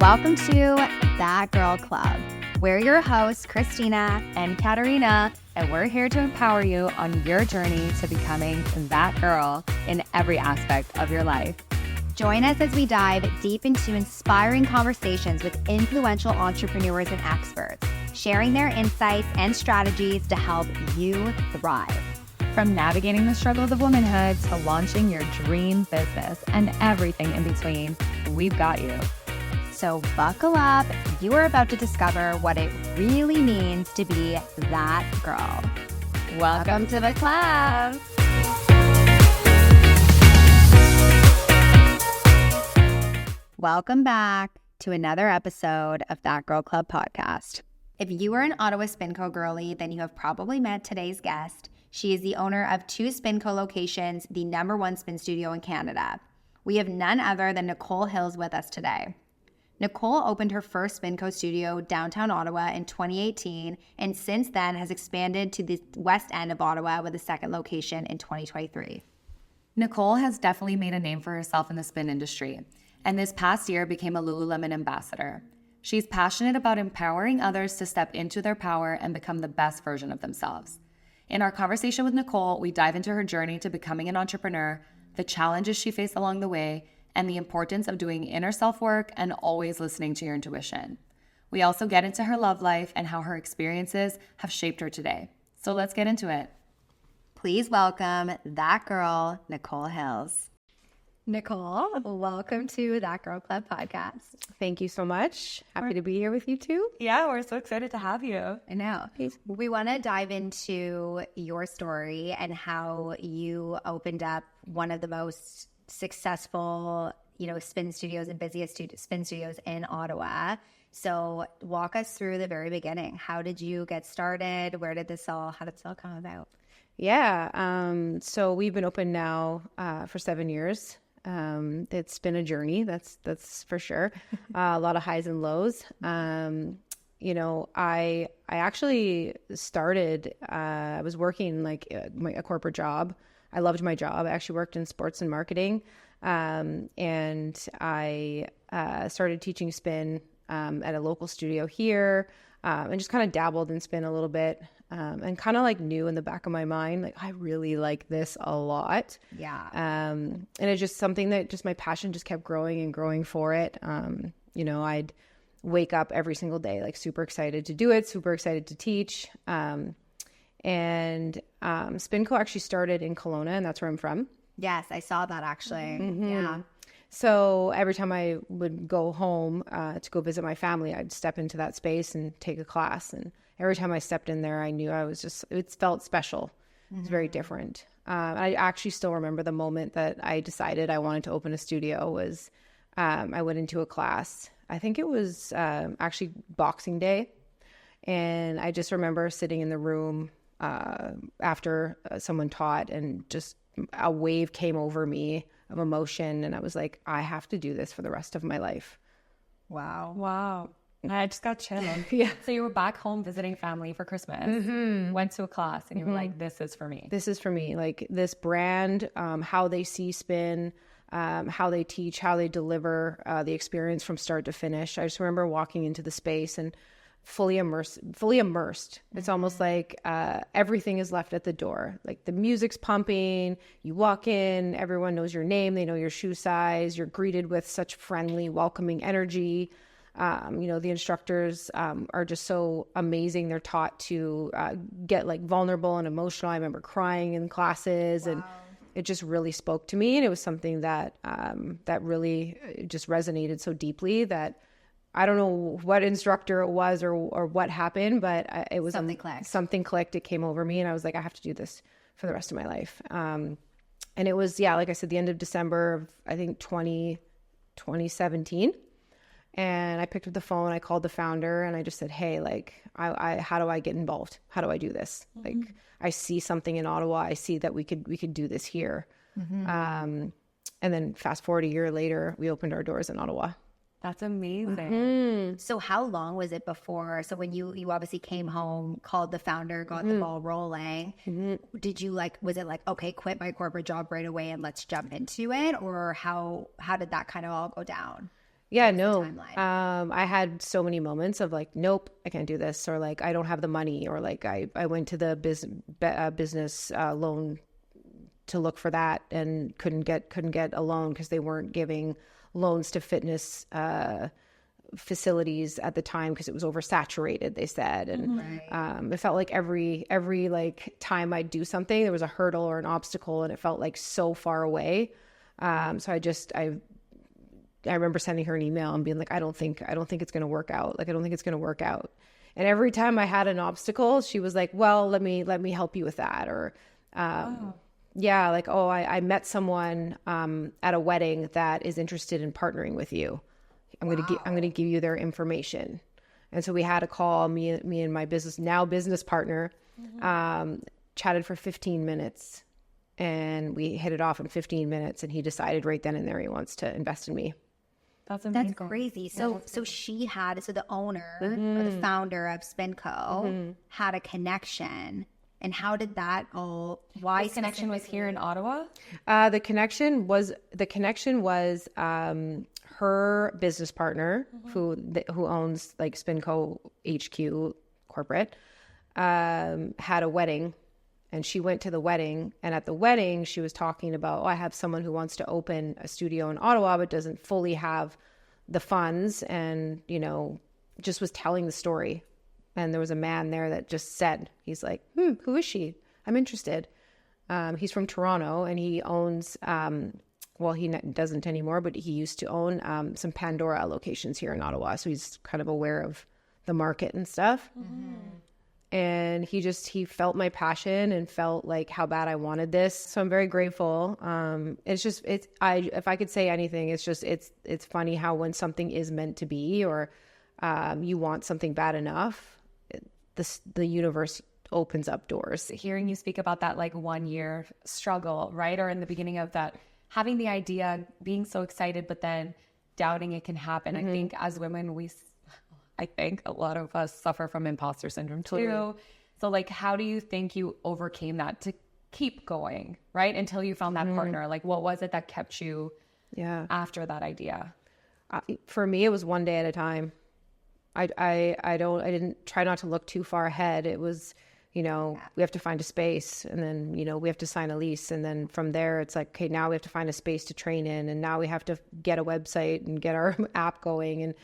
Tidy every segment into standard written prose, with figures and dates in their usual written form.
Welcome to That Girl Club. We're your hosts, Christina and Katarina, and we're here to empower you on your journey to becoming that girl in every aspect of your life. Join us as we dive deep into inspiring conversations with influential entrepreneurs and experts, sharing their insights and strategies to help you thrive. From navigating the struggles of womanhood to launching your dream business and everything in between, we've got you. So buckle up. You are about to discover what it really means to be that girl. Welcome to the club. Welcome back to another episode of That Girl Club podcast. If you are an Ottawa Spinco girly, then you have probably met today's guest. She is the owner of 2 Spinco locations, the #1 spin studio in Canada. We have none other than Nicole Hills with us today. Nicole opened her first Spinco studio downtown Ottawa in 2018, and since then has expanded to the west end of Ottawa with a second location in 2023. Nicole has definitely made a name for herself in the spin industry, and this past year became a Lululemon ambassador. She's passionate about empowering others to step into their power and become the best version of themselves. In our conversation with Nicole, we dive into her journey to becoming an entrepreneur, the challenges she faced along the way, and the importance of doing inner self-work and always listening to your intuition. We also get into her love life and how her experiences have shaped her today. So let's get into it. Please welcome that girl, Nicole Hills. Nicole, welcome to That Girl Club podcast. Thank you so much. Happy to be here with you too. Yeah, we're so excited to have you. I know. We want to dive into your story and how you opened up one of the most successful, spin studios and busiest spin studios in Ottawa. So walk us through the very beginning. How did you get started? How did this all come about? Yeah. So we've been open now for 7 years. It's been a journey. That's for sure. A lot of highs and lows. I actually started, I was working a corporate job. I loved my job. I actually worked in sports and marketing. And I started teaching spin at a local studio here, and just kind of dabbled in spin a little bit, and kind of knew in the back of my mind, I really like this a lot. Yeah. And it's just something that just my passion just kept growing and growing for it. I'd wake up every single day, super excited to do it, super excited to teach. And Spinco actually started in Kelowna, and that's where I'm from. Yes, I saw that actually. Mm-hmm. Yeah. So every time I would go home to go visit my family, I'd step into that space and take a class. And every time I stepped in there, I knew it felt special. It was very different. I actually still remember the moment that I decided I wanted to open a studio was I went into a class. I think it was actually Boxing Day. And I just remember sitting in the room after someone taught, and just a wave came over me of emotion, and I was like, I have to do this for the rest of my life. Wow. I just got chills. Yeah. So you were back home visiting family for Christmas, went to a class, and you were like, this is for me. This is for me. This brand, how they see spin, how they teach, how they deliver the experience from start to finish. I just remember walking into the space and fully immersed. It's almost like everything is left at the door. The music's pumping, you walk in, everyone knows your name, they know your shoe size, you're greeted with such friendly, welcoming energy. The instructors are just so amazing. They're taught to get vulnerable and emotional. I remember crying in classes. Wow. And it just really spoke to me. And it was something that that really just resonated so deeply that I don't know what instructor it was or what happened, but it was something clicked. It came over me, and I was like, I have to do this for the rest of my life. And it was, like I said, the end of December of, I think, 2017. And I picked up the phone, I called the founder, and I just said, hey, I how do I get involved? How do I do this? I see something in Ottawa. I see that we could do this here. And then fast forward a year later, we opened our doors in Ottawa. That's amazing. So how long was it before? So when you obviously came home, called the founder, got the ball rolling, did you was it okay, quit my corporate job right away and let's jump into it? Or how did that kind of all go down? Yeah, What's no. the timeline? I had so many moments of like, nope, I can't do this, or like, I don't have the money, or like, I went to the business loan to look for that and couldn't get a loan because they weren't giving loans to fitness facilities at the time because it was oversaturated, they said. And it felt like every like time I'd do something, there was a hurdle or an obstacle, and it felt like so far away. So I remember sending her an email and being like, I don't think it's going to work out. Like, I don't think it's going to work out. And every time I had an obstacle, she was like, well, let me help you with that. Or, yeah, like, oh, I met someone at a wedding that is interested in partnering with you. I'm going to give you their information. And so we had a call, me and my business partner, chatted for 15 minutes, and we hit it off in 15 minutes. And he decided right then and there he wants to invest in me. That's amazing. That's crazy. So the owner or the founder of Spinco had a connection. And how did that why This connection was here in Ottawa? The connection was her business partner who owns like Spinco HQ corporate, had a wedding, and she went to the wedding, and at the wedding she was talking about, I have someone who wants to open a studio in Ottawa but doesn't fully have the funds, and just was telling the story. And there was a man there that just said, he's like, who is she? I'm interested. He's from Toronto, and he owns, he doesn't anymore, but he used to own some Pandora locations here in Ottawa. So he's kind of aware of the market and stuff. And he felt my passion and felt like how bad I wanted this. So I'm very grateful. If I could say anything, it's funny how when something is meant to be, or you want something bad enough, the universe opens up doors. Hearing you speak about that like 1 year struggle, right? Or in the beginning of that, having the idea, being so excited, but then doubting it can happen. I think as women, I think a lot of us suffer from imposter syndrome too. Totally. So like, how do you think you overcame that to keep going, right? Until you found that partner? Like, what was it that kept you after that idea? For me, it was one day at a time. I didn't try not to look too far ahead. It was, we have to find a space, and then, we have to sign a lease. And then from there, it's like, okay, now we have to find a space to train in. And now we have to get a website and get our app going. And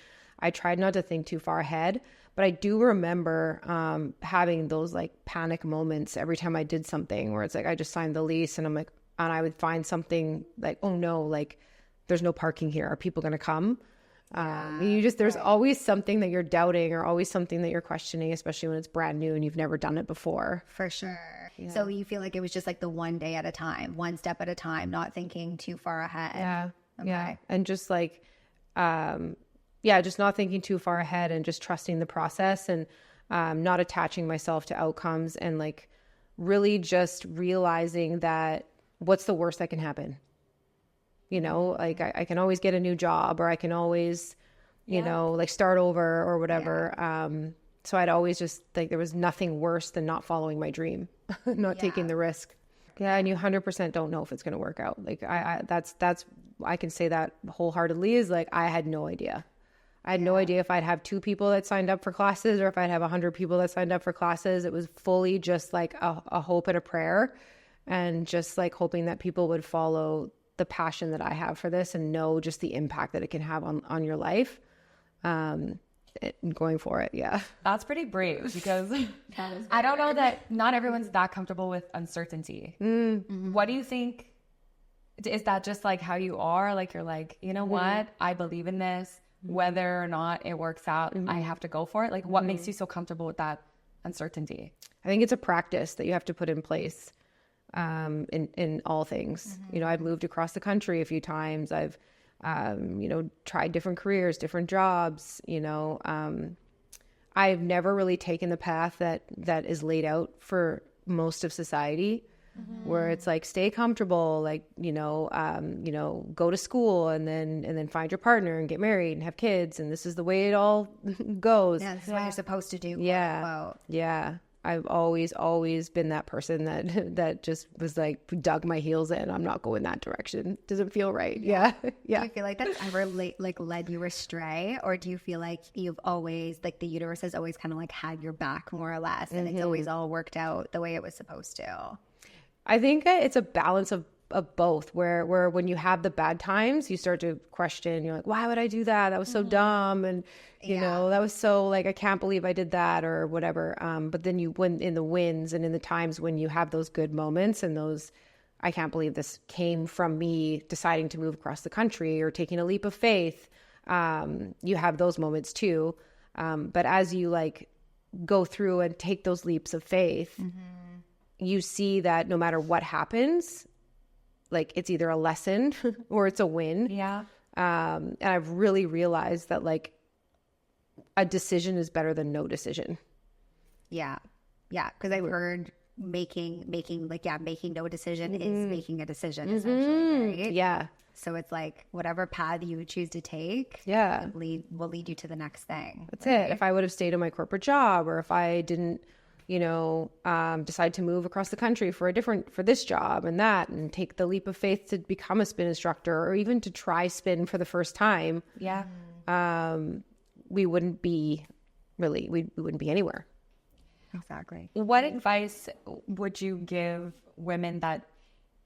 I tried not to think too far ahead, but I do remember having those like panic moments every time I did something where it's like, I just signed the lease, and I'm like, and I would find something like, oh no, like there's no parking here. Are people going to come? There's always something that you're doubting, or always something that you're questioning, especially when it's brand new and you've never done it before. For sure. Yeah. So you feel like it was just like the one day at a time, one step at a time, not thinking too far ahead. Yeah. Okay. Yeah. And just like, just not thinking too far ahead, and just trusting the process, and not attaching myself to outcomes, and like really just realizing that what's the worst that can happen? Like I can always get a new job, or I can always, like start over or whatever. Yeah. So I'd always just like, there was nothing worse than not following my dream, not taking the risk. Yeah. And you 100% don't know if it's going to work out. Like I can say that wholeheartedly, is like, I had no idea. I had no idea if I'd have 2 people that signed up for classes, or if I'd have 100 people that signed up for classes. It was fully just like a hope and a prayer, and just like hoping that people would follow the passion that I have for this, and know just the impact that it can have on your life, going for it. Yeah. That's pretty brave, because I don't know that not everyone's that comfortable with uncertainty. What do you think? Is that just like how you are? Like, you're like, what? I believe in this, whether or not it works out, I have to go for it. Like, what makes you so comfortable with that uncertainty? I think it's a practice that you have to put in place. In all things. I've moved across the country a few times. I've, tried different careers, different jobs. I've never really taken the path that is laid out for most of society, where it's like, stay comfortable, like, go to school, and then find your partner and get married and have kids. And this is the way it all goes. Yeah, this is what you're supposed to do. Yeah. Quote. Yeah. I've always been that person that just was like, dug my heels in. I'm not going that direction. Doesn't feel right. Yeah. Yeah. Do you feel like that's ever led you astray, or do you feel like you've always, like, the universe has always kind of like had your back more or less, and it's always all worked out the way it was supposed to? I think it's a balance of both, where when you have the bad times, you start to question, you're like, why would I do that? That was so dumb. And, you know, that was so, like, I can't believe I did that or whatever. But then when in the wins and in the times when you have those good moments and those, I can't believe this came from me deciding to move across the country or taking a leap of faith. You have those moments too. But as you like go through and take those leaps of faith, you see that no matter what happens, like, it's either a lesson or it's a win. Yeah. And I've really realized that, like, a decision is better than no decision. Yeah. Yeah. Because I've heard making no decision is making a decision, essentially, right? Yeah. So it's like whatever path you choose to take will lead you to the next thing. That's it. If I would have stayed in my corporate job, or if I didn't, decide to move across the country for this job and that, and take the leap of faith to become a spin instructor, or even to try spin for the first time. Yeah. We wouldn't be anywhere. Exactly. What advice would you give women that,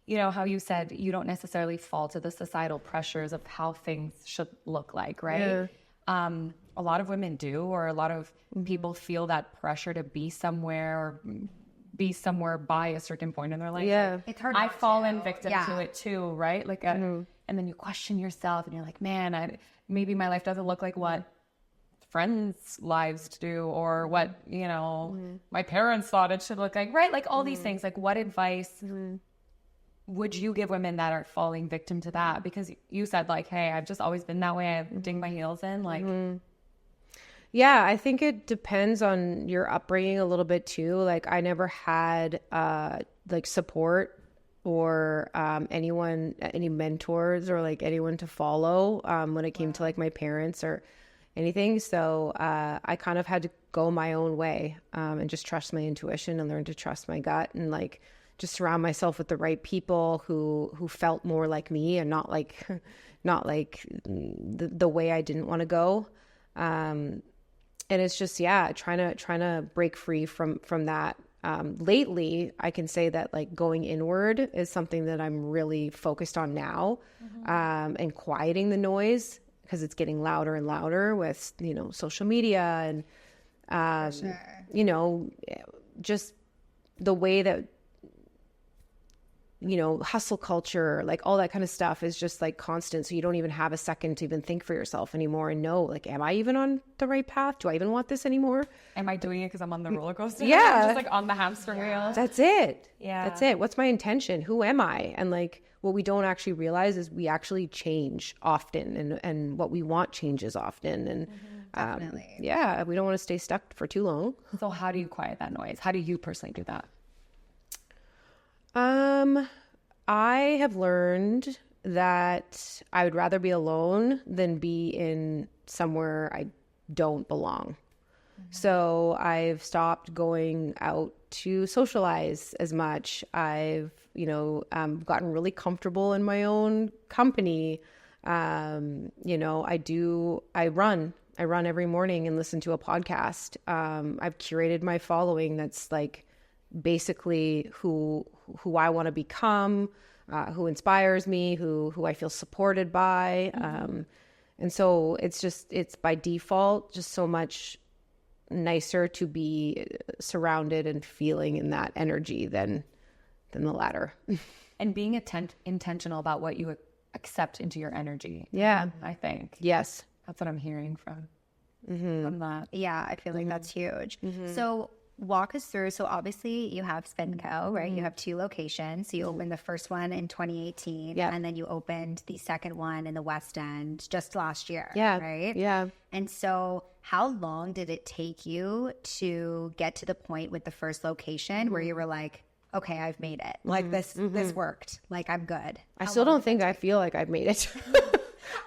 how you said you don't necessarily fall to the societal pressures of how things should look like, right? Yeah. A lot of women do, or a lot of people feel that pressure to be somewhere or be somewhere by a certain point in their life. Yeah. It's hard. I've fallen victim to it too, right? Like, and then you question yourself and you're like, man, maybe my life doesn't look like what friends' lives do, or what, my parents thought it should look like, right? Like all these things. Like, what advice would you give women that are falling victim to that? Because you said, like, hey, I've just always been that way. I dig my heels in. Like, yeah, I think it depends on your upbringing a little bit too. Like, I never had like support or any mentors or like anyone to follow when it came to like my parents or anything. So I kind of had to go my own way and just trust my intuition and learn to trust my gut, and like just surround myself with the right people who felt more like me and not like the way I didn't want to go. And it's just, trying to break free from that. Lately, I can say that like going inward is something that I'm really focused on now, and quieting the noise, because it's getting louder and louder with, social media and, just the way that, hustle culture, like all that kind of stuff is just like constant. So you don't even have a second to even think for yourself anymore and know, like, am I even on the right path? Do I even want this anymore? am I doing it because I'm on the roller coaster? Yeah. I'm just like on the hamster wheel. That's it. Yeah. That's it. What's my intention? Who am I? And like, what we don't actually realize is we actually change often, and what we want changes often. And Definitely. we don't want to stay stuck for too long. So how do you quiet that noise? How do you personally do that? I have learned that I would rather be alone than be in somewhere I don't belong. So I've stopped going out to socialize as much. I've, gotten really comfortable in my own company. I run every morning and listen to a podcast. I've curated my following that's like basically who I want to become, who inspires me, who I feel supported by. And so it's by default just so much nicer to be surrounded and feeling in that energy than the latter. And being intentional about what you accept into your energy. Yeah. I think. Yes. That's what I'm hearing from that. Yeah, I feel like that's huge. So walk us through. So obviously you have Spinco, right? You have 2 locations. So you opened the first one in 2018, and then you opened the second one in the West End just last year. Yeah. Right? Yeah. And so how long did it take you to get to the point with the first location where you were like, okay, I've made it. Like this worked. Like, I'm good. I still don't think I feel like I've made it.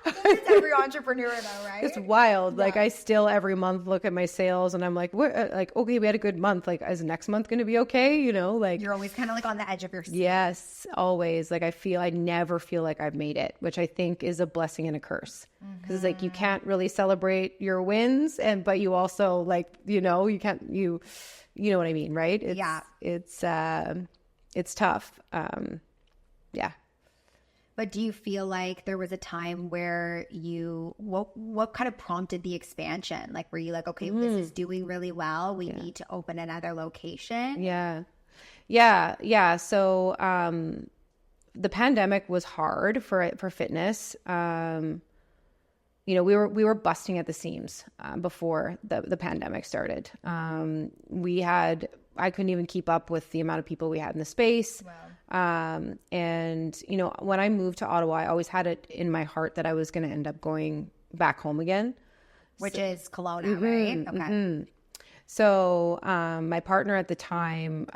It's every entrepreneur though, right? It's wild. Yeah. Like I still every month look at my sales and I'm like, what? Like, okay, we had a good month. Like, is next month going to be okay? You know, like You're always kind of like on the edge of your seat. yes, always. Like I never feel like I've made it, which I think is a blessing and a curse. Because it's like you can't really celebrate your wins, but you also like, you know, you can't you know what I mean, right? It's tough. Yeah. But do you feel like there was a time where what kind of prompted the expansion? Like, were you like, okay, this is doing really well, we need to open another location? Yeah. So, the pandemic was hard for fitness. You know, we were busting at the seams, before the pandemic started. I couldn't even keep up with the amount of people we had in the space. Wow. And, you know, when I moved to Ottawa, I always had it in my heart that I was going to end up going back home again. Which is Kelowna, right? Okay. So my partner at the time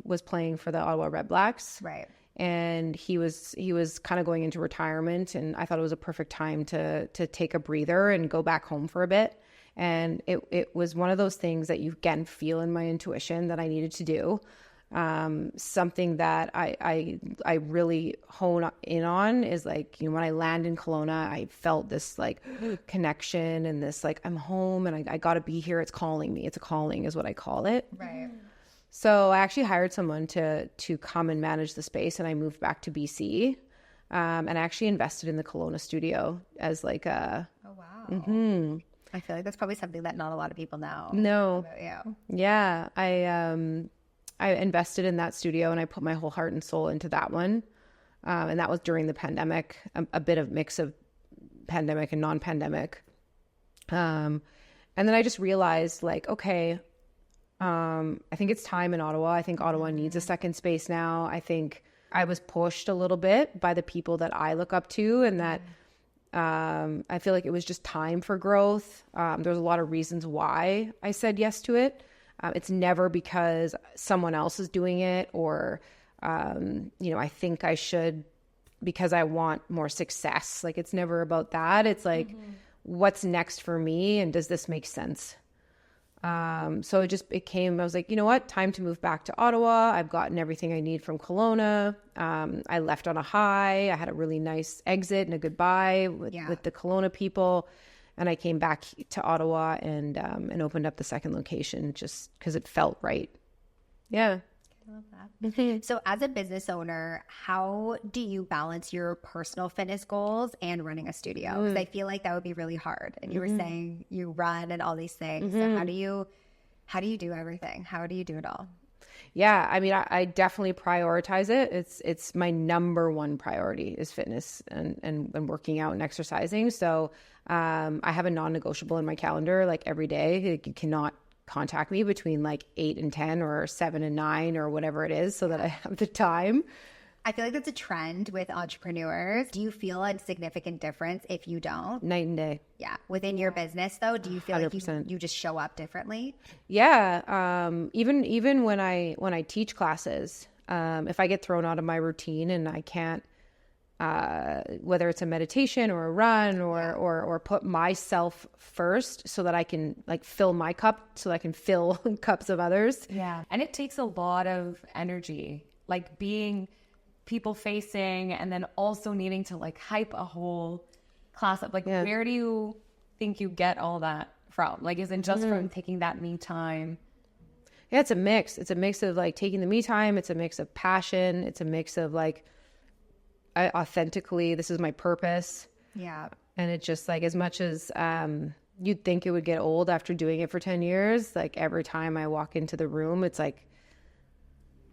was playing for the Ottawa Red Blacks. Right. And he was kind of going into retirement, and I thought it was a perfect time to take a breather and go back home for a bit. And it was one of those things that you again feel in my intuition that I needed to do. Something that I really hone in on is like, you know, when I land in Kelowna, I felt this like connection and this like I'm home and I got to be here. It's calling me. It's a calling is what I call it. Right. So I actually hired someone to come and manage the space, and I moved back to BC. And I actually invested in the Kelowna studio as like a. Oh wow. I feel like that's probably something that not a lot of people know. No. About you. Yeah. I invested in that studio and I put my whole heart and soul into that one. And that was during the pandemic, a bit of mix of pandemic and non-pandemic. And then I just realized like, okay, I think it's time in Ottawa. I think Ottawa needs a second space now. I think I was pushed a little bit by the people that I look up to, and that I feel like it was just time for growth. There's a lot of reasons why I said yes to it. It's never because someone else is doing it or, you know, I think I should because I want more success. Like it's never about that. It's like, what's next for me? And does this make sense? So it came, I was like, you know what, time to move back to Ottawa. I've gotten everything I need from Kelowna. I left on a high. I had a really nice exit and a goodbye with the Kelowna people. And I came back to Ottawa and opened up the second location just because it felt right. Yeah. I love that. So as a business owner, how do you balance your personal fitness goals and running a studio? Because I feel like that would be really hard. And you were saying you run and all these things. So how do you do everything? How do you do it all? Yeah, I mean, I definitely prioritize it. It's my number one priority is fitness and working out and exercising. So I have a non-negotiable in my calendar like every day. Like, you cannot contact me between like 8 and 10 or 7 and 9 or whatever it is so that I have the time. I feel like that's a trend with entrepreneurs. Do you feel a significant difference if you don't? Night and day. Yeah. Within your business though, do you feel 100%. like you just show up differently? Yeah. Even when I teach classes, if I get thrown out of my routine and I can't, whether it's a meditation or a run or put myself first so that I can like fill my cup so that I can fill cups of others. Yeah. And it takes a lot of energy, like being people facing and then also needing to like hype a whole class up. Like, where do you think you get all that from? Like, is it just from taking that me time? Yeah, it's a mix. It's a mix of like taking the me time. It's a mix of passion. It's a mix of like, I authentically, this is my purpose. Yeah. And it's just like, as much as you'd think it would get old after doing it for 10 years, like every time I walk into the room, it's like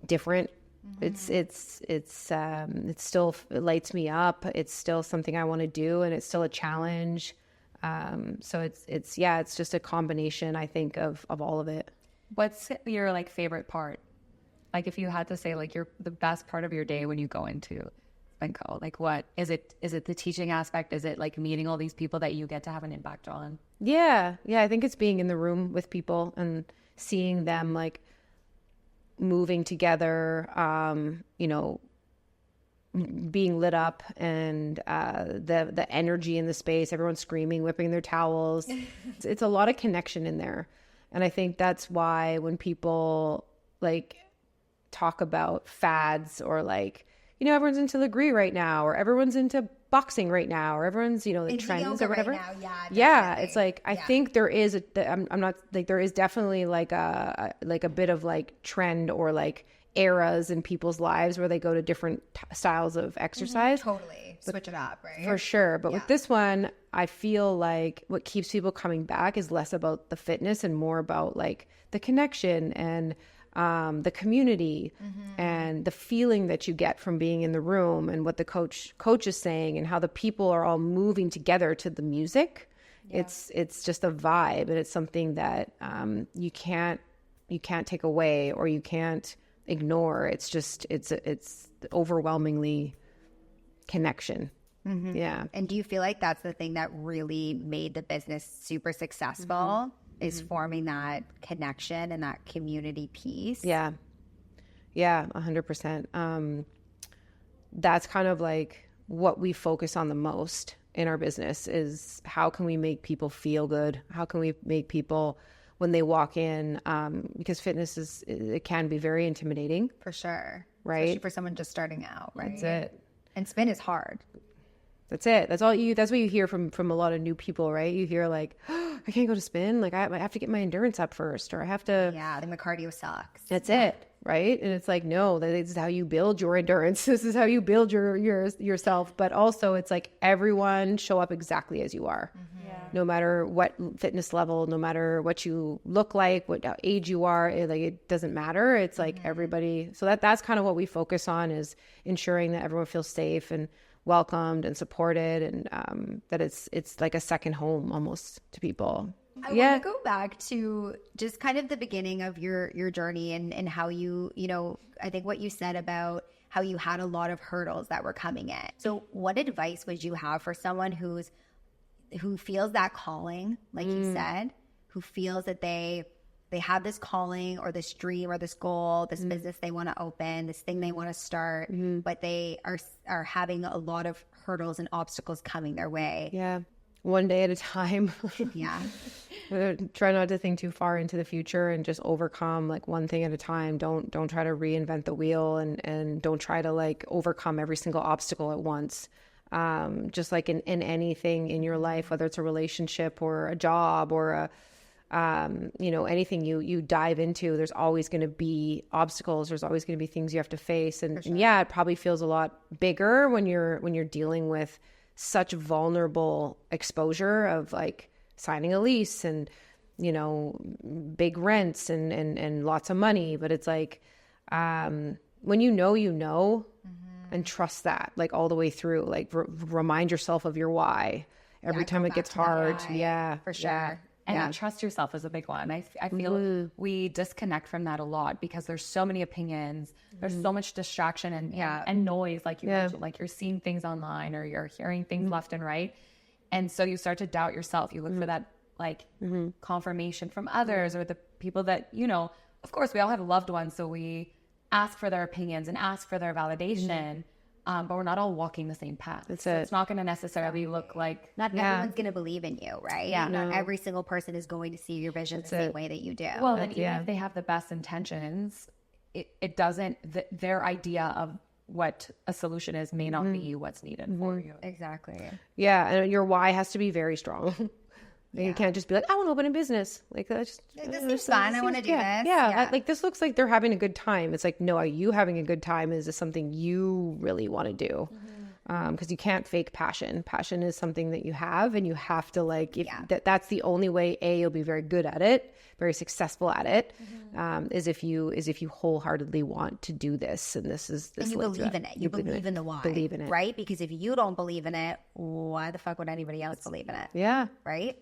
different. It still it lights me up. It's still something I want to do, and it's still a challenge. So it's just a combination, I think, of all of it. What's your like favorite part? Like if you had to say like the best part of your day when you go into Spinco, like what is it? Is it the teaching aspect? Is it like meeting all these people that you get to have an impact on? Yeah. I think it's being in the room with people and seeing them like moving together, you know, being lit up, and the energy in the space, everyone's screaming, whipping their towels. It's a lot of connection in there. And I think that's why when people like talk about fads, or like, you know, everyone's into Legree right now, or everyone's into boxing right now, or everyone's, you know, like trends or whatever. Right now, yeah, it's like, I think there is I'm not like, there is definitely like a bit of like trend or like eras in people's lives where they go to different styles of exercise. Totally. Switch it up, right? For sure. But with this one, I feel like what keeps people coming back is less about the fitness and more about like the connection and the community and the feeling that you get from being in the room, and what the coach is saying, and how the people are all moving together to the music. It's just a vibe, and it's something that you can't take away, or you can't ignore. It's just it's overwhelmingly connection. Yeah. And do you feel like that's the thing that really made the business super successful? Is forming that connection and that community piece? Yeah, 100%. That's kind of like what we focus on the most in our business, is how can we make people feel good? How can we make people, when they walk in, because fitness it can be very intimidating. For sure. Right? Especially for someone just starting out, right? That's it. And spin is hard. That's it. That's what you hear from a lot of new people, right? You hear like, oh, I can't go to spin. Like I have to get my endurance up first, or I have to. Yeah, the cardio sucks. That's it, right? And it's like, no, this is how you build your endurance. This is how you build yourself. But also, it's like everyone show up exactly as you are, no matter what fitness level, no matter what you look like, what age you are. It doesn't matter. It's like everybody. So that's kind of what we focus on, is ensuring that everyone feels safe and welcomed and supported, and that it's like a second home almost to people. I want to go back to just kind of the beginning of your journey, and how you know, I think what you said about how you had a lot of hurdles that were coming in. So what advice would you have for someone who feels that calling, like you said, who feels that they have this calling or this dream or this goal, this business they want to open, this thing they want to start, but they are having a lot of hurdles and obstacles coming their way? Yeah. One day at a time. Yeah. Try not to think too far into the future, and just overcome like one thing at a time. Don't try to reinvent the wheel, and don't try to like overcome every single obstacle at once. Just like in anything in your life, whether it's a relationship or a job or anything you dive into, there's always going to be obstacles. There's always going to be things you have to face. And yeah, it probably feels a lot bigger when you're dealing with such vulnerable exposure of like signing a lease and, big rents and lots of money. But it's like, when and trust that like all the way through, like remind yourself of your why every time it gets hard. Yeah, for sure. Yeah. And trust yourself is a big one. I feel we disconnect from that a lot because there's so many opinions. There's so much distraction and noise, like you mentioned, like you're seeing things online or you're hearing things left and right. And so you start to doubt yourself. You look for that like confirmation from others or the people that, of course we all have loved ones. So we ask for their opinions and ask for their validation. But we're not all walking the same path. So it's not going to necessarily look like... Not everyone's going to believe in you, right? Yeah. Not every single person is going to see your vision the same way that you do. Well, and even if they have the best intentions, it doesn't... Their idea of what a solution is may not be what's needed for you. Exactly. Yeah, and your why has to be very strong. You can't just be like, I want to open a business. Like, this seems fun. I want to do this. Yeah. Like, this looks like they're having a good time. It's like, no, are you having a good time? Is this something you really want to do? Because you can't fake passion. Passion is something that you have, and you have to like, that's the only way, you'll be very good at it, very successful at it, is if you wholeheartedly want to do this. And you believe in it. You believe in the why. Believe in it. Right? Because if you don't believe in it, why the fuck would anybody else believe in it? Yeah. Right?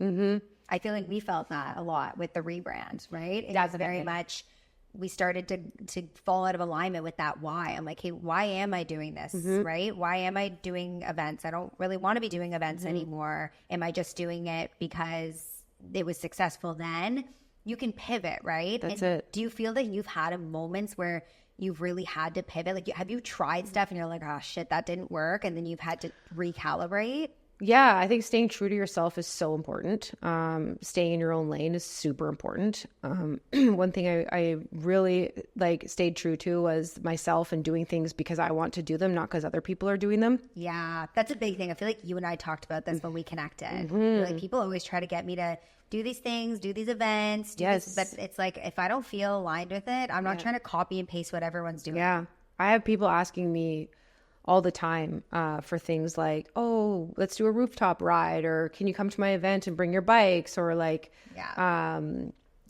I feel like we felt that a lot with the rebrand, right? It was very much, we started to fall out of alignment with that why. I'm like, hey, why am I doing this, right? Why am I doing events? I don't really want to be doing events anymore. Am I just doing it because it was successful then? You can pivot, right? That's it. Do you feel that you've had moments where you've really had to pivot? Like, have you tried stuff and you're like, oh shit, that didn't work, and then you've had to recalibrate? Yeah, I think staying true to yourself is so important. Staying in your own lane is super important. One thing I really like stayed true to was myself and doing things because I want to do them, not because other people are doing them. Yeah, that's a big thing. I feel like you and I talked about this when we connected. I feel Mm-hmm. like people always try to get me to do these things, do these events, Yes. but it's like, if I don't feel aligned with it, I'm not trying to copy and paste what everyone's doing. Yeah. I have people asking me all the time for things like, oh, let's do a rooftop ride, or can you come to my event and bring your bikes, or like,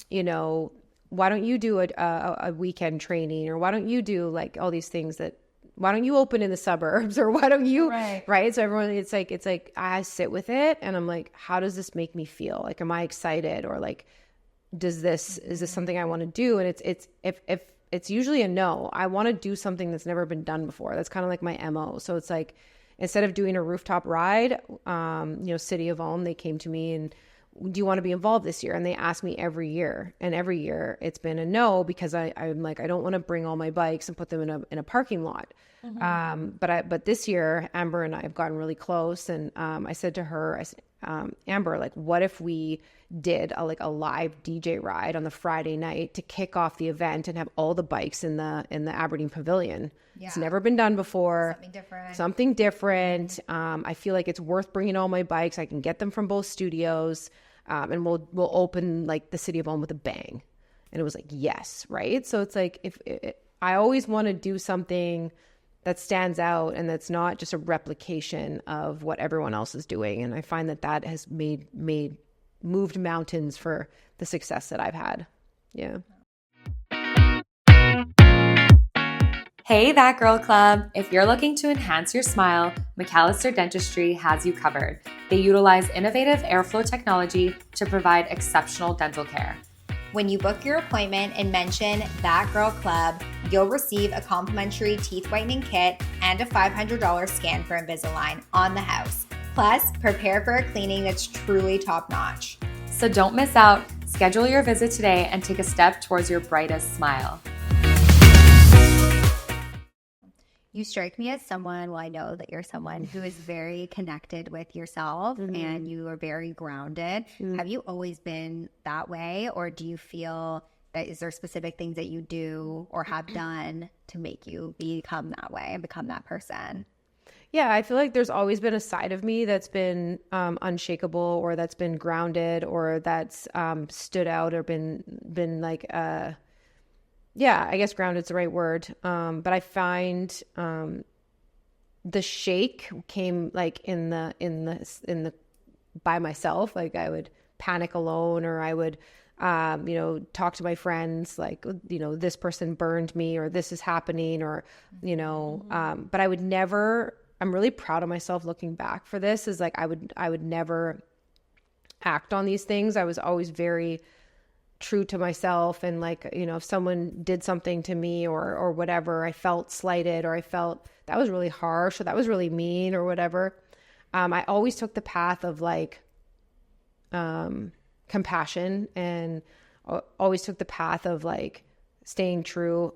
you know, why don't you do a weekend training, or why don't you do like all these things that, why don't you open in the suburbs, or why don't you, right? So everyone, it's like I sit with it and I'm like, how does this make me feel? Like, am I excited, or like, is this something I want to do? And if it's usually a no. I want to do something that's never been done before. That's kind of like my MO. So it's like, instead of doing a rooftop ride, City of Ulm, they came to me and, do you want to be involved this year? And they ask me every year. And every year it's been a no, because I'm like, I don't want to bring all my bikes and put them in a parking lot. But this year, Amber and I have gotten really close. And I said to her, Amber, like, what if we did a live DJ ride on the Friday night to kick off the event and have all the bikes in the Aberdeen Pavilion? Yeah. It's never been done before. Something different. I feel like it's worth bringing all my bikes. I can get them from both studios, and we'll open like the City of Ulm with a bang. And it was like, yes, right. So it's like, I always want to do something that stands out and that's not just a replication of what everyone else is doing. And I find that has moved mountains for the success that I've had. Yeah. Hey, That Girl Club. If you're looking to enhance your smile, McAllister Dentistry has you covered. They utilize innovative airflow technology to provide exceptional dental care. When you book your appointment and mention That Girl Club, you'll receive a complimentary teeth whitening kit and a $500 scan for Invisalign on the house. Plus, prepare for a cleaning that's truly top-notch. So don't miss out. Schedule your visit today and take a step towards your brightest smile. You strike me as someone, well, I know that you're someone who is very connected with yourself, and you are very grounded. Have you always been that way, or do you feel that, is there specific things that you do or have done to make you become that way and become that person? Yeah, I feel like there's always been a side of me that's been unshakable, or that's been grounded, or that's stood out, or been like yeah, I guess grounded's the right word. But I find the shake came like in the by myself. Like, I would panic alone, or I would talk to my friends like, this person burned me, or this is happening, or but I would never. I'm really proud of myself looking back for this. Is like, I would never act on these things. I was always very true to myself, and like, if someone did something to me or whatever, I felt slighted, or I felt that was really harsh, or that was really mean, or whatever, I always took the path of like compassion, and always took the path of like staying true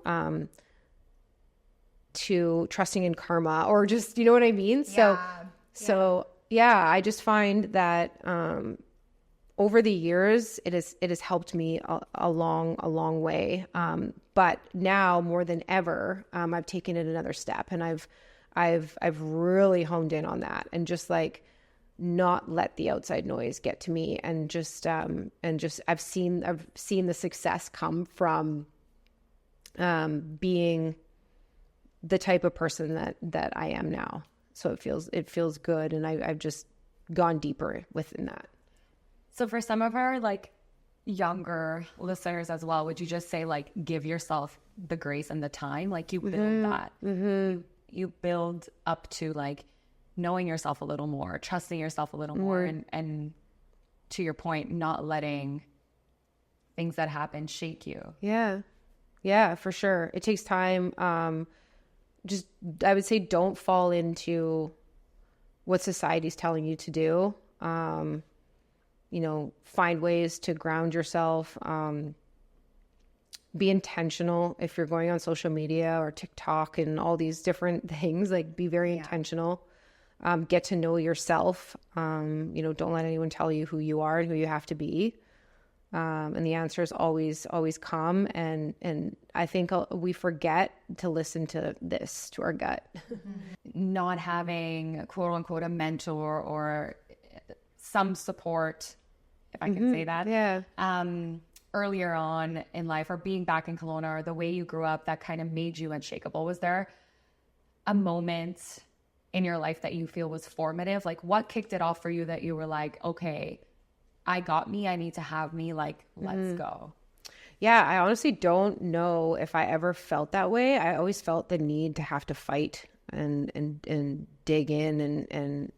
to trusting in karma, or just, you know what I mean? So I just find that over the years, it has helped me a long way. But now more than ever, I've taken it another step, and I've really honed in on that, and just like not let the outside noise get to me, and just I've seen the success come from being the type of person that I am now. So it feels good, and I've just gone deeper within that. So for some of our like younger listeners as well, would you just say like, give yourself the grace and the time? Like, you build that. You build up to like knowing yourself a little more, trusting yourself a little more, and to your point, not letting things that happen shake you. Yeah, for sure. It takes time. Just, I would say, don't fall into what society's telling you to do. Find ways to ground yourself. be intentional. If you're going on social media or TikTok and all these different things, like be very intentional. Get to know yourself. Don't let anyone tell you who you are and who you have to be. And the answers always come. And I think we forget to listen to our gut. Not having quote unquote a mentor or some support, if I can say that. Yeah. Earlier on in life, or being back in Kelowna, or the way you grew up that kind of made you unshakable. Was there a moment in your life that you feel was formative? Like, what kicked it off for you that you were like, okay, I got me, I need to have me, like, let's go? Yeah, I honestly don't know if I ever felt that way. I always felt the need to have to fight and dig in and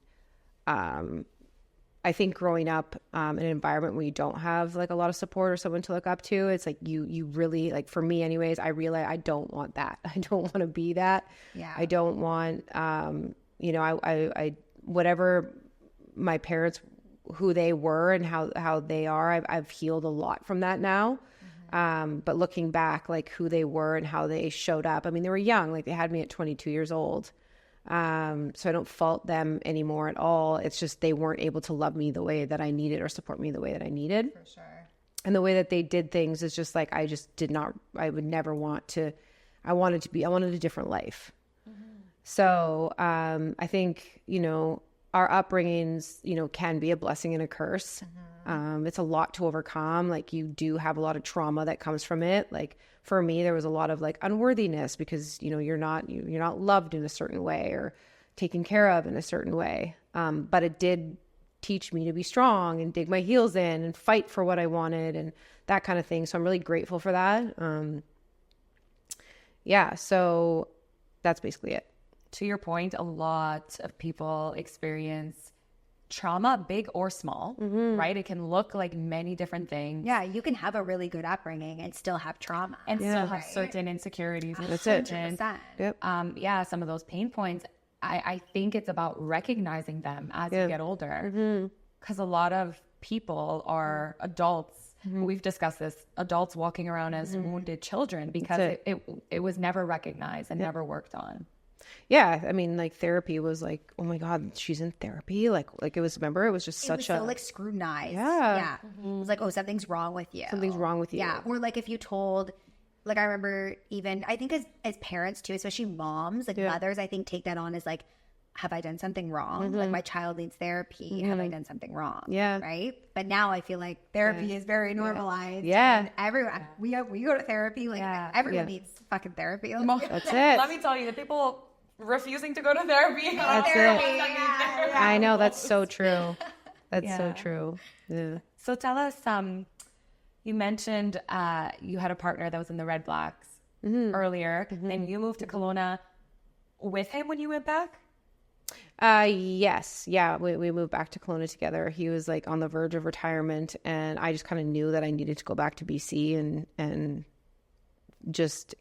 I think growing up in an environment where you don't have like a lot of support or someone to look up to, it's like you really, like, for me anyways, I realize I don't want that. I don't want to be that. Yeah. I don't want I whatever my parents, who they were and how they are, I've healed a lot from that now. But looking back, like who they were and how they showed up, I mean, they were young, like they had me at 22 years old. So I don't fault them anymore at all. It's just they weren't able to love me the way that I needed or support me the way that I needed. For sure. And the way that they did things is just like, I would never want to, I wanted a different life. So I think, our upbringings, can be a blessing and a curse. It's a lot to overcome. Like, you do have a lot of trauma that comes from it. Like, for me, there was a lot of like unworthiness because, you're not loved in a certain way or taken care of in a certain way. But it did teach me to be strong and dig my heels in and fight for what I wanted and that kind of thing. So I'm really grateful for that. So that's basically it. To your point, a lot of people experience trauma, big or small, right? It can look like many different things. Yeah, you can have a really good upbringing and still have trauma. And still have certain insecurities. That's it. 100%. Yep. Some of those pain points, I think it's about recognizing them as you get older. Because a lot of people are adults. We've discussed this, adults walking around as wounded children because it was never recognized and never worked on. Yeah, I mean, like, therapy was like, oh my God, she's in therapy. Like it was. Remember, it was just It was so like scrutinized. Yeah. It was like, oh, something's wrong with you. Something's wrong with you. Yeah. Or like if you told, like, I remember even, I think as parents too, especially moms, like mothers, I think take that on as like, have I done something wrong? Like, my child needs therapy. Have I done something wrong? Yeah. Right. But now I feel like therapy is very normalized. Yeah. And everyone, we go to therapy. Like, everyone needs fucking therapy. That's it. Let me tell you, the people refusing to go to therapy. That's it. I know, that's so true. That's so true. Yeah. So tell us, you mentioned you had a partner that was in the Red Blacks earlier, and you moved to Kelowna with him when you went back? Yes. Yeah. We moved back to Kelowna together. He was like on the verge of retirement, and I just kind of knew that I needed to go back to BC and just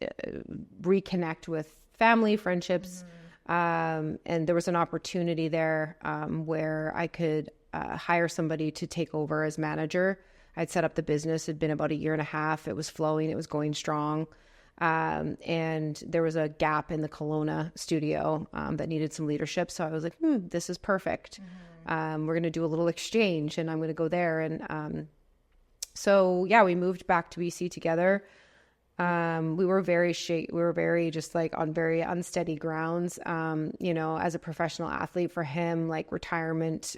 reconnect with family, friendships. And there was an opportunity there where I could hire somebody to take over as manager. I'd set up the business. It'd been about a year and a half. It was flowing. It was going strong. And there was a gap in the Kelowna studio that needed some leadership. So I was like, this is perfect. We're going to do a little exchange, and I'm going to go there. And we moved back to BC together. We were very just like on very unsteady grounds. As a professional athlete, for him, like, retirement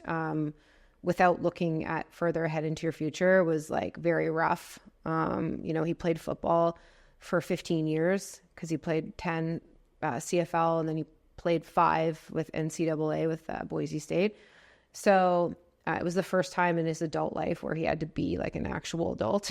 without looking at further ahead into your future was like very rough. He played football for 15 years because he played 10 CFL, and then he played 5 with NCAA with Boise State. So it was the first time in his adult life where he had to be like an actual adult,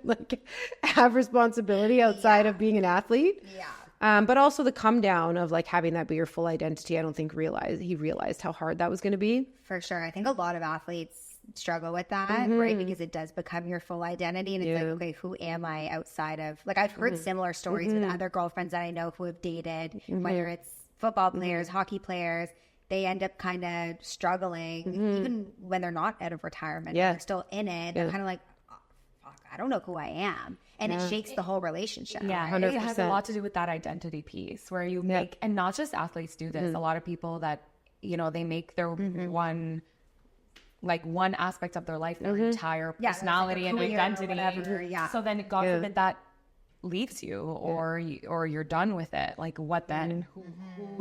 like have responsibility outside of being an athlete. Yeah. But also the come down of like having that be your full identity. I don't think he realized how hard that was going to be. For sure. I think a lot of athletes struggle with that, right? Because it does become your full identity. And it's like, okay, who am I outside of, like, I've heard similar stories with other girlfriends that I know who have dated, whether it's football players, hockey players. They end up kind of struggling, even when they're not out of retirement. They're still in it. They're kind of like, oh, fuck, I don't know who I am. And it shakes the whole relationship. Yeah, right? 100%. it has a lot to do with that identity piece where you make, and not just athletes do this. A lot of people that, you know, they make their one aspect of their life, their entire personality and identity. So then God forbid that leaves you or you're done with it. Like what then? Who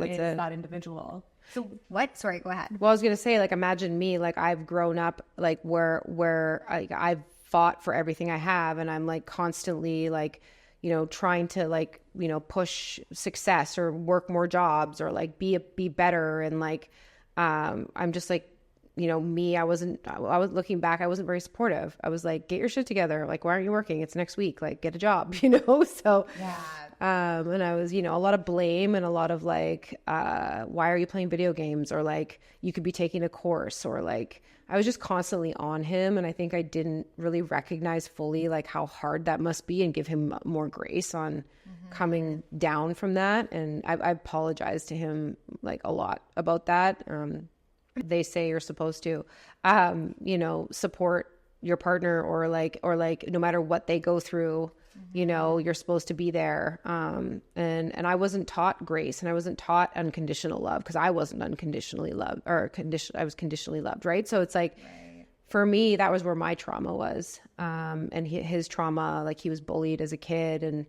is that individual? So what? Sorry, go ahead. Well, I was going to say, like, imagine me, like I've grown up like where I've fought for everything I have, and I'm like constantly like, you know, trying to like, you know, push success or work more jobs or like be better. And like, I'm just like, you know, I was looking back, I wasn't very supportive. I was like, get your shit together. Like, why aren't you working? It's next week. Like, get a job, you know? So, and I was, you know, a lot of blame and a lot of like, why are you playing video games? Or like, you could be taking a course, or like, I was just constantly on him. And I think I didn't really recognize fully like how hard that must be and give him more grace on coming down from that. And I apologized to him like a lot about that. They say you're supposed to, you know, support your partner or like no matter what they go through, you know, you're supposed to be there. And I wasn't taught grace, and I wasn't taught unconditional love because I wasn't unconditionally loved, or I was conditionally loved. Right. So it's like, for me, that was where my trauma was. And his trauma, like he was bullied as a kid, and,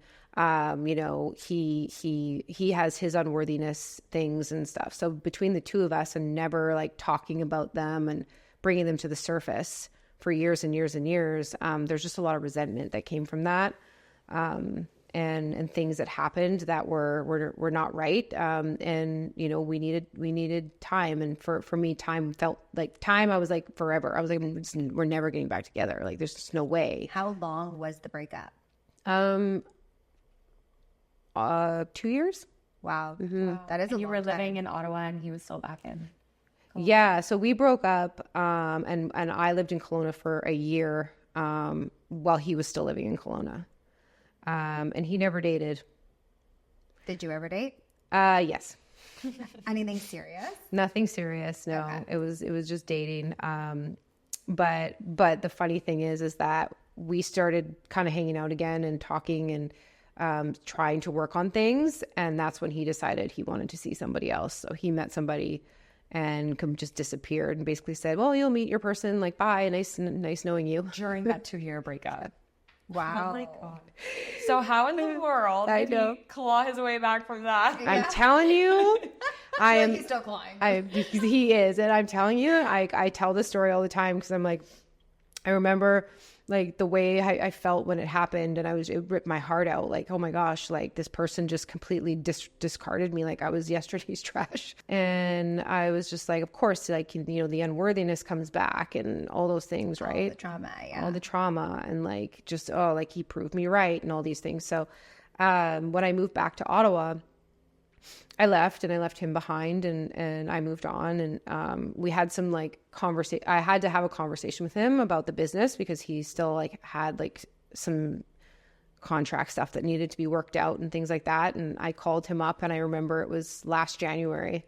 you know, he has his unworthiness things and stuff. So between the two of us and never like talking about them and bringing them to the surface for years and years and years, there's just a lot of resentment that came from that. And things that happened that were not right. And, you know, we needed time. And for me, time felt like time. I was like forever. I was like, we're never getting back together. Like, there's just no way. How long was the breakup? 2 years. Wow. That is a long time. You were living in Ottawa and he was still back in. Yeah. So we broke up, and I lived in Kelowna for a year, while he was still living in Kelowna. And he never dated. Did you ever date? Yes. Anything serious? Nothing serious. No, Okay. It was just dating. But the funny thing is that we started kind of hanging out again and talking and, trying to work on things. And that's when he decided he wanted to see somebody else. So he met somebody and just disappeared and basically said, well, you'll meet your person. Like, bye. Nice knowing you. During that 2-year breakup. Wow. Oh my God. So how in the world did he claw his way back from that? I'm telling you, I am. He's still clawing. He is. And I'm telling you, I tell this story all the time because I'm like, I remember like the way I felt when it happened, and it ripped my heart out. Like, oh my gosh, like this person just completely discarded me. Like I was yesterday's trash. And I was just like, of course, like, you know, the unworthiness comes back and all those things, right? All the trauma, yeah. All the trauma, and like, just, oh, like he proved me right and all these things. So, when I moved back to Ottawa, I left him behind, and I moved on, and we had some like conversation. I had to have a conversation with him about the business because he still like had like some contract stuff that needed to be worked out and things like that. And I called him up, and I remember it was last January.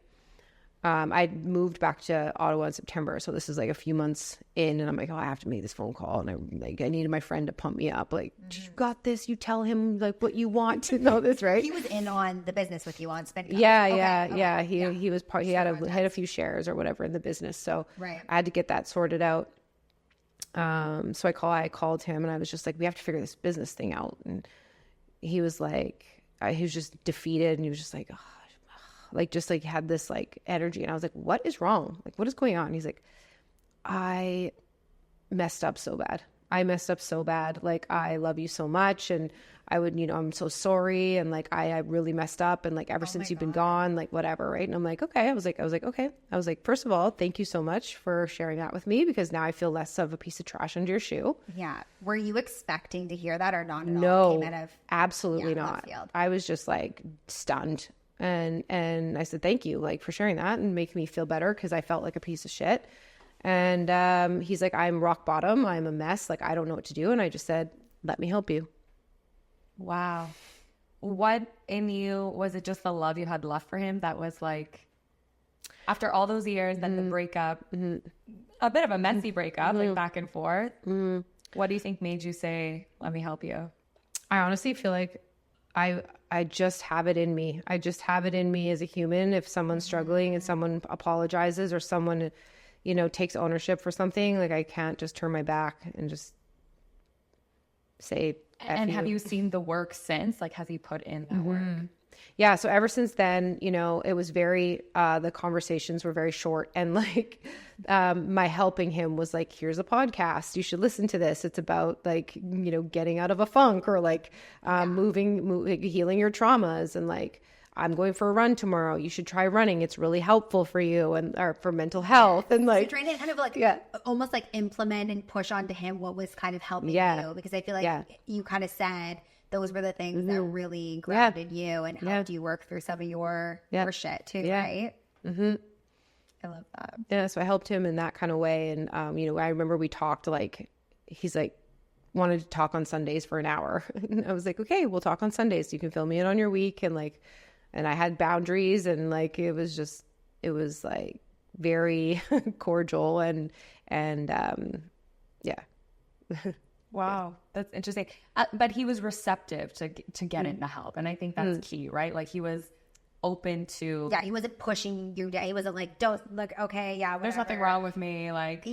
I moved back to Ottawa in September, so this is like a few months in, and I'm like, oh, I have to make this phone call, and I needed my friend to pump me up, like, you got this. You tell him like what you want to know this, right? He was in on the business with you on Spinco. Yeah. He was part. He had a few shares or whatever in the business, so Right. I had to get that sorted out. So I called him, and I was just like, we have to figure this business thing out, and he was like, he was just defeated, and he was just like, oh, like just like had this like energy, and I was like, what is wrong? Like, what is going on? And he's like, I messed up so bad. Like, I love you so much, and I would, you know, I'm so sorry, and like I really messed up, and like ever since you've been gone, like whatever, right? And I'm like, okay. I was like, okay. I was like, first of all, thank you so much for sharing that with me, because now I feel less of a piece of trash under your shoe. Yeah. Were you expecting to hear that or not at all? No, Came out of absolutely left not. field. I was just like stunned. And I said, thank you, like, for sharing that and making me feel better, because I felt like a piece of shit. And he's like, I'm rock bottom. I'm a mess. Like, I don't know what to do. And I just said, let me help you. Wow. What in you, was it just the love you had left for him that was like, after all those years, then the breakup, a bit of a messy breakup, like back and forth. What do you think made you say, let me help you? I honestly feel like I just have it in me. I just have it in me as a human. If someone's struggling and someone apologizes or someone, you know, takes ownership for something, like I can't just turn my back and just say F And you. have you seen the work since? Like, has he put in that work? Yeah, so ever since then, you know, it was very the conversations were very short, and like my helping him was like, here's a podcast, you should listen to this. It's about like, you know, getting out of a funk, or like healing your traumas, and like, I'm going for a run tomorrow, you should try running, it's really helpful for you and or for mental health. And like, You're trying to kind of like almost like implement and push onto him what was kind of helping you, because I feel like you kind of said those were the things that really grounded you and helped you work through some of your shit too, right? I love that. Yeah, so I helped him in that kind of way. And you know, I remember we talked, like, he's like wanted to talk on Sundays for an hour. And I was like, okay, we'll talk on Sundays, you can fill me in on your week. And like, and I had boundaries, and like it was like very cordial and yeah. Wow, that's interesting. But he was receptive to get into help, and I think that's key, right? Like, he was open to. Yeah, he wasn't pushing you down. He wasn't like, "Don't look, okay, yeah, whatever. There's nothing wrong with me." Like,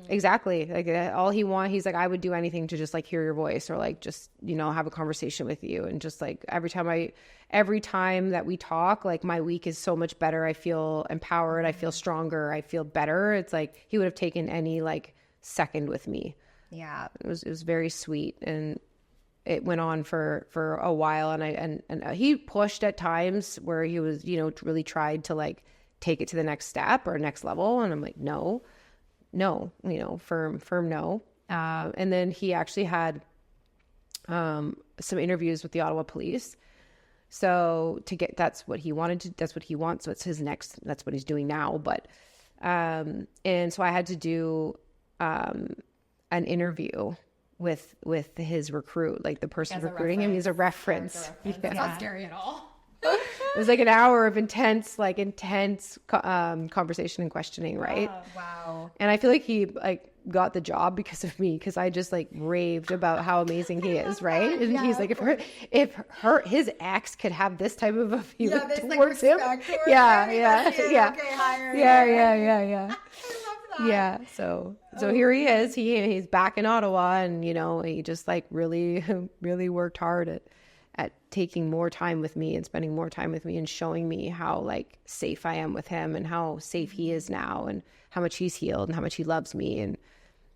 Exactly. Like all he's like, I would do anything to just like hear your voice, or like just, you know, have a conversation with you. And just like every time that we talk, like my week is so much better. I feel empowered. I feel stronger. I feel better. It's like he would have taken any like second with me. Yeah. It was very sweet, and it went on for a while. And he pushed at times where he was, you know, really tried to like take it to the next step or next level. And I'm like, no, you know, firm no. And then he actually had some interviews with the Ottawa police. So that's what he wanted that's what he wants. So it's his next, that's what he's doing now. But, and so I had to do an interview with his recruit, like the person recruiting him. He's a reference. That's not scary at all. It was like an hour of intense conversation and questioning, right? Wow. And I feel like he like got the job because of me, because I just like raved about how amazing he is, right? And he's like, if his ex could have this type of a feeling towards him, yeah. Yeah. So here he is. He's back in Ottawa, and you know, he just like really, really worked hard at taking more time with me and spending more time with me and showing me how like safe I am with him, and how safe he is now, and how much he's healed, and how much he loves me. And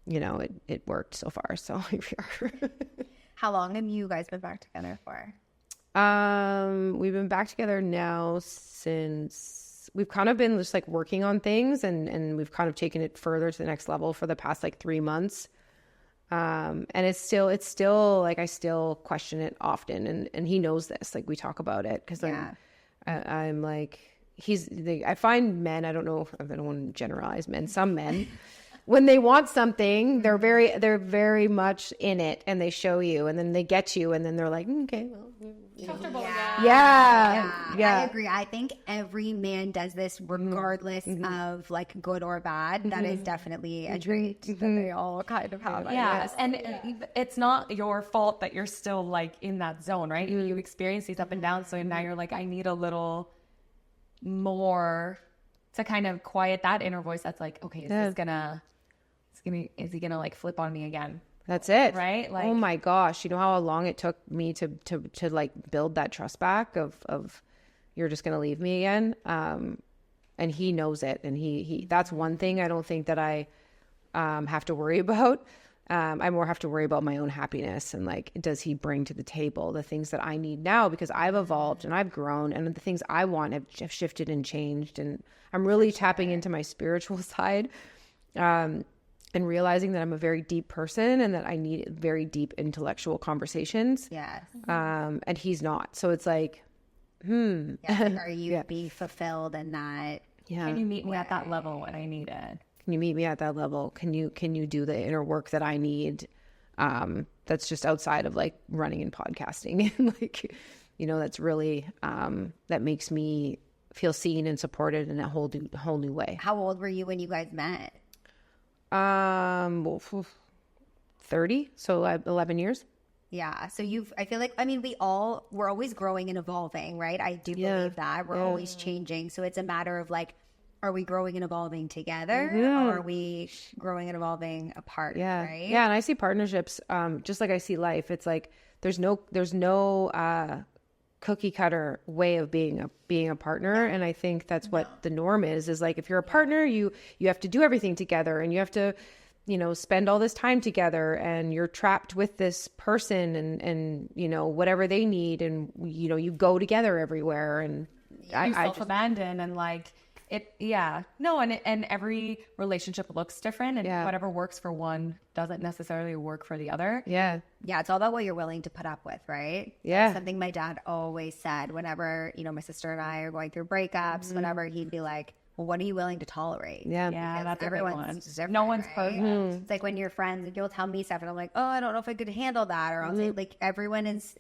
you know, it worked so far. So here we are. How long have you guys been back together for? We've been back together now since we've kind of been just like working on things, and we've kind of taken it further to the next level for the past like 3 months. And it's still like, I still question it often, and he knows this, like we talk about it, because I'm like, I find men, I don't know if I don't want to generalize men, some men, when they want something, they're very much in it, and they show you, and then they get you, and then they're like, okay, well, comfortable. Yeah. I agree. I think every man does this regardless of like good or bad. That is definitely a trait that they all kind of have. Yes. And it's not your fault that you're still like in that zone, right? You experience these up and downs. So now you're like, I need a little more to kind of quiet that inner voice that's like, okay, is he gonna like flip on me again? That's it. Right? Like, oh my gosh. You know how long it took me to like build that trust back of you're just going to leave me again. And he knows it. And he that's one thing I don't think that I have to worry about. I more have to worry about my own happiness, and like, does he bring to the table the things that I need now, because I've evolved and I've grown, and the things I want have shifted and changed. And I'm really tapping into my spiritual side. And realizing that I'm a very deep person, and that I need very deep intellectual conversations. Yes. And he's not. So it's like, are you being fulfilled in that? Yeah. Can you meet me at that level when I need it? Can you meet me at that level? Can you do the inner work that I need? That's just outside of like running and podcasting. And like, you know, that's really, that makes me feel seen and supported in a whole new way. How old were you when you guys met? 30, so 11 years. Yeah. So I feel like, I mean, we're always growing and evolving, right? I do believe that we're always changing. So it's a matter of like, are we growing and evolving together or are we growing and evolving apart? Yeah. Right. Yeah. And I see partnerships, just like I see life. It's like, there's no cookie cutter way of being a partner. And I think that's what the norm is like, if you're a partner, you have to do everything together and you have to, spend all this time together and you're trapped with this person and whatever they need. And, you go together everywhere and you self-abandon and like it. Yeah, no. And every relationship looks different and whatever works for one doesn't necessarily work for the other. Yeah. Yeah. It's all about what you're willing to put up with. Right. Yeah. That's something my dad always said whenever, my sister and I are going through breakups, whenever he'd be like, well, what are you willing to tolerate? Yeah. Yeah, that's everyone's different. No one's right? perfect. It's like when you're friends, you'll tell me stuff and I'm like, oh, I don't know if I could handle that. Or I'll say like everyone's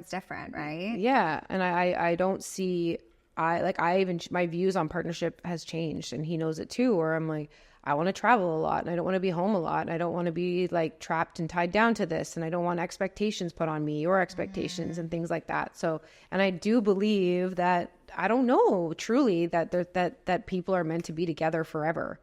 different, right? Yeah. And I don't see, my views on partnership has changed and he knows it too, where I'm like, I want to travel a lot and I don't want to be home a lot. And I don't want to be like trapped and tied down to this. And I don't want expectations put on me or expectations and things like that. So, and I do believe that, I don't know truly that people are meant to be together forever.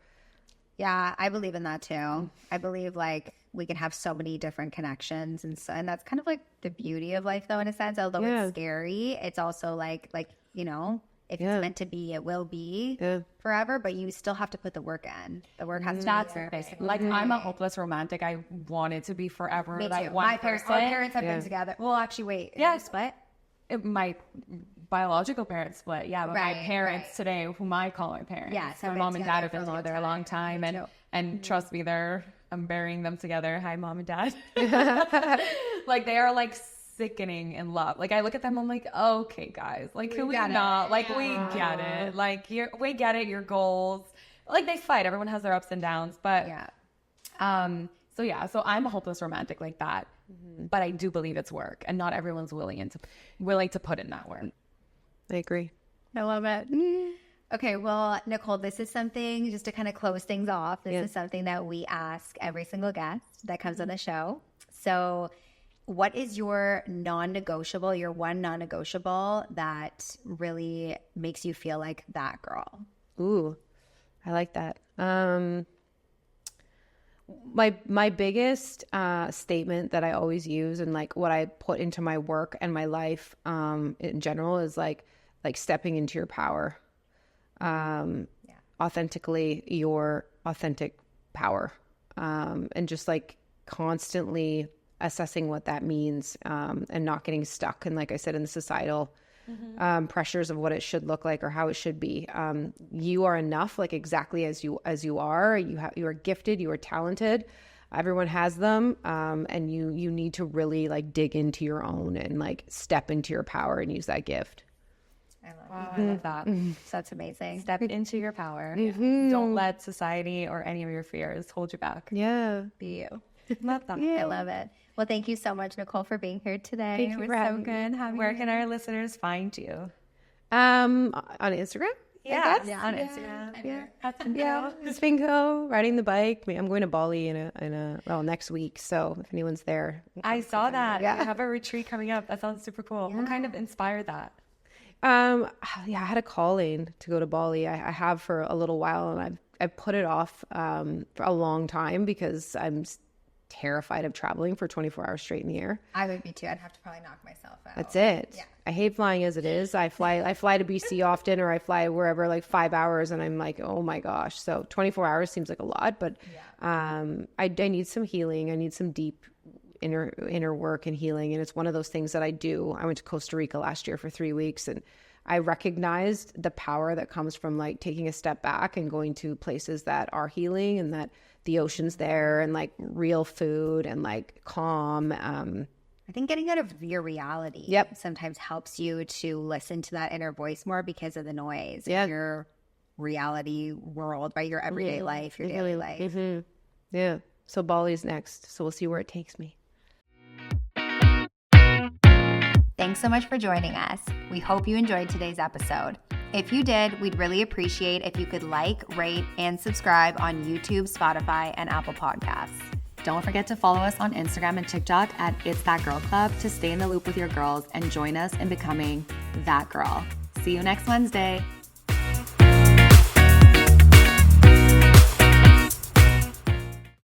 Yeah, I believe in that too. I believe like we can have so many different connections and that's kind of like the beauty of life though, in a sense, although it's scary. It's also like, if it's meant to be, it will be forever, but you still have to put the work in. The work has to be there. Basically. Like I'm a hopeless romantic. I want it to be forever. Me too. Like Our parents have been together. Well, actually, wait. Yeah. Split? My biological parents split, but my parents today, whom I call my parents, so my mom and dad have been together a long time, and trust me, I'm burying them together. Hi, mom and dad. Like they are like sickening in love. Like I look at them, I'm like, okay, guys, like can we not? Like we get it. Like we get it. Your goals. Like they fight. Everyone has their ups and downs, but So I'm a hopeless romantic like that. But I do believe it's work, and not everyone's willing to put in that work. I agree. I love it. Okay, well, Nicole, this is something, just to kind of close things off, this is something that we ask every single guest that comes on the show. So what is your non-negotiable, your one non-negotiable that really makes you feel like that girl? Ooh, I like that. My biggest statement that I always use and like what I put into my work and my life in general is like stepping into your power, authentically, your authentic power, and just like constantly assessing what that means, and not getting stuck. And like I said, in the societal pressures of what it should look like or how it should be. You are enough, like exactly as you are. You are gifted. You are talented. Everyone has them, and you need to really like dig into your own and like step into your power and use that gift. I love that. So that's amazing. Step into your power. Don't let society or any of your fears hold you back. Yeah. Be you. Love that. I love it. Well, thank you so much, Nicole, for being here today. Thank you It for was so having good having Where you. can our listeners find you? On Instagram. Yeah, on Instagram. Yeah, Spinco, riding the bike. I'm going to Bali next week. So if anyone's there, I saw that. You have a retreat coming up. That sounds super cool. What kind of inspired that? I had a calling to go to Bali. I have for a little while, and I've put it off for a long time because I'm terrified of traveling for 24 hours straight in the air. I would be too. I'd have to probably knock myself out. That's it. Yeah. I hate flying as it is. I fly to BC often, or I fly wherever like 5 hours, and I'm like, oh my gosh. So 24 hours seems like a lot, but I need some healing. I need some deep inner work and healing, and it's one of those things that I do. I went to Costa Rica last year for 3 weeks, and I recognized the power that comes from like taking a step back and going to places that are healing, and that the ocean's there, and like real food and like calm. I think getting out of your reality sometimes helps you to listen to that inner voice more because of the noise of your reality world, right? Your everyday life, your daily life. Yeah. So Bali's next. So we'll see where it takes me. Thanks so much for joining us. We hope you enjoyed today's episode. If you did, we'd really appreciate if you could like, rate, and subscribe on YouTube, Spotify, and Apple Podcasts. Don't forget to follow us on Instagram and TikTok at It's That Girl Club to stay in the loop with your girls and join us in becoming that girl. See you next Wednesday.